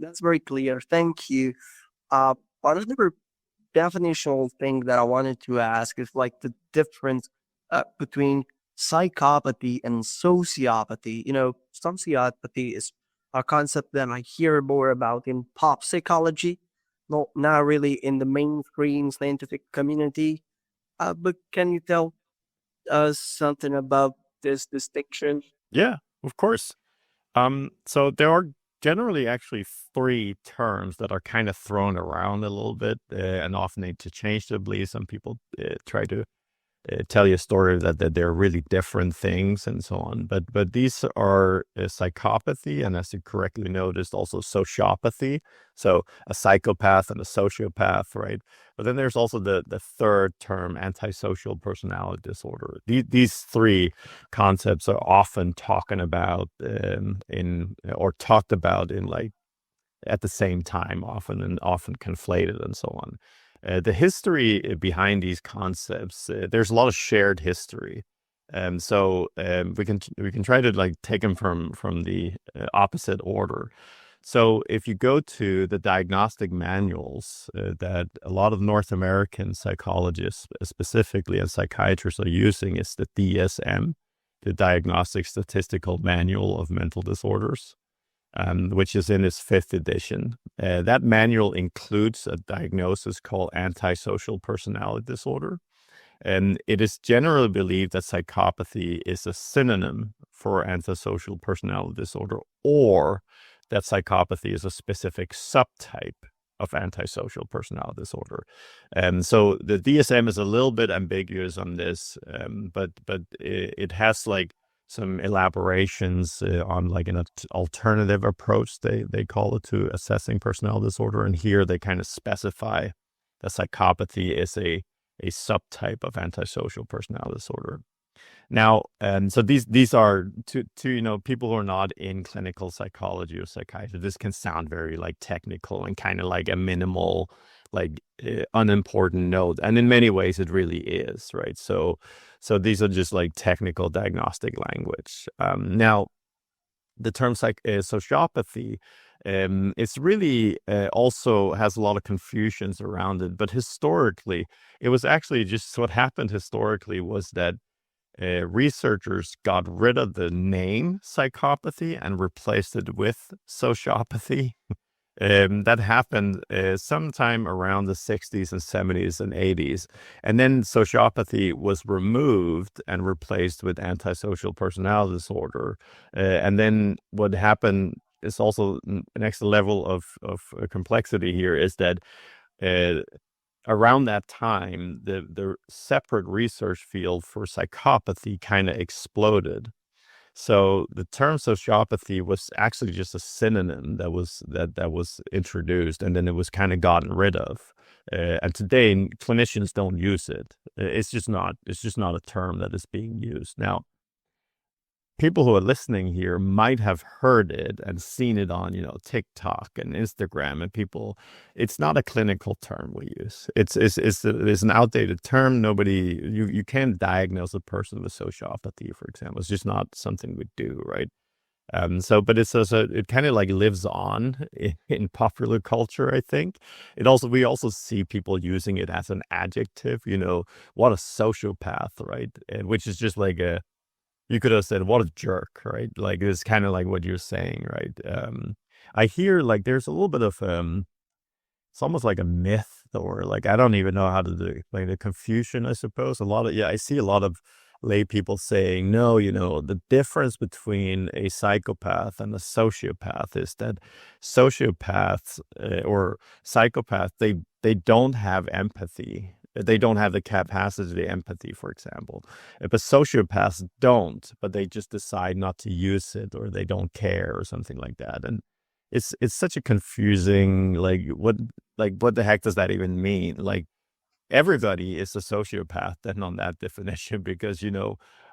That's very clear. Thank you. Uh, Another definitional thing that I wanted to ask is like the difference between psychopathy and sociopathy. Sociopathy is a concept that I hear more about in pop psychology, not really in the mainstream scientific community. But can you tell us something about this distinction? Yeah, of course. So there are generally actually three terms that are kind of thrown around a little bit and often interchangeably. Some people try to tell you a story that they're really different things and so on. But these are psychopathy, and as you correctly noticed, also sociopathy. So a psychopath and a sociopath, right? But then there's also the third term, antisocial personality disorder. These three concepts are often talking about in or talked about in like at the same time, often and often conflated and so on. The history behind these concepts, there's a lot of shared history. We can try to like take them from the opposite order. So if you go to the diagnostic manuals that a lot of North American psychologists, specifically and psychiatrists, are using, is the DSM, the Diagnostic Statistical Manual of Mental Disorders, which is in its fifth edition. That manual includes a diagnosis called antisocial personality disorder. And it is generally believed that psychopathy is a synonym for antisocial personality disorder, or that psychopathy is a specific subtype of antisocial personality disorder. And so the DSM is a little bit ambiguous on this, but it has like some elaborations on like an alternative approach, they call it, to assessing personality disorder. And here they kind of specify that psychopathy is a subtype of antisocial personality disorder. Now, so these are to people who are not in clinical psychology or psychiatry. This can sound very like technical and kind of like a minimal, like unimportant note, and in many ways it really is, right? So these are just like technical diagnostic language. Now, the term sociopathy, it's really also has a lot of confusions around it. But historically, it was actually just what happened historically was that researchers got rid of the name psychopathy and replaced it with sociopathy. That happened sometime around the 60s and 70s and 80s. And then sociopathy was removed and replaced with antisocial personality disorder. And then what happened is also next level of complexity here is that uh, around that time, the separate research field for psychopathy kind of exploded. So the term sociopathy was actually just a synonym that was introduced, and then it was kind of gotten rid of. And today, clinicians don't use it. It's just not a term that is being used now. People who are listening here might have heard it and seen it on, TikTok and Instagram, and people. It's not a clinical term we use. It's an outdated term. You can't diagnose a person with sociopathy, for example. It's just not something we do, right? But it kind of like lives on in popular culture, I think. We also see people using it as an adjective. What a sociopath, right? And which is just like you could have said, what a jerk, right? Like, it's kind of like what you're saying, right? I hear like there's a little bit of, it's almost like a myth, or like, I don't even know how to explain the confusion, I suppose. I see a lot of lay people saying, no, the difference between a psychopath and a sociopath is that sociopaths or psychopaths, they don't have empathy. They don't have the capacity to empathy, for example. But sociopaths don't, but they just decide not to use it, or they don't care, or something like that. And it's such a confusing, what the heck does that even mean? Like, everybody is a sociopath then on that definition, because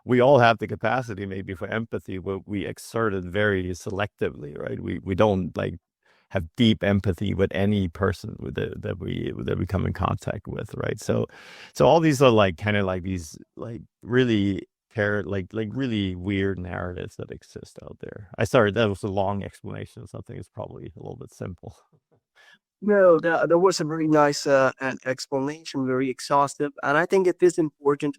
we all have the capacity maybe for empathy, but we exert it very selectively, right? We don't like have deep empathy with any person that we come in contact with, right? So all these are like kind of like these like really like really weird narratives that exist out there. Sorry, that was a long explanation. Something is probably a little bit simple. No, that was a very nice explanation, very exhaustive, and I think it is important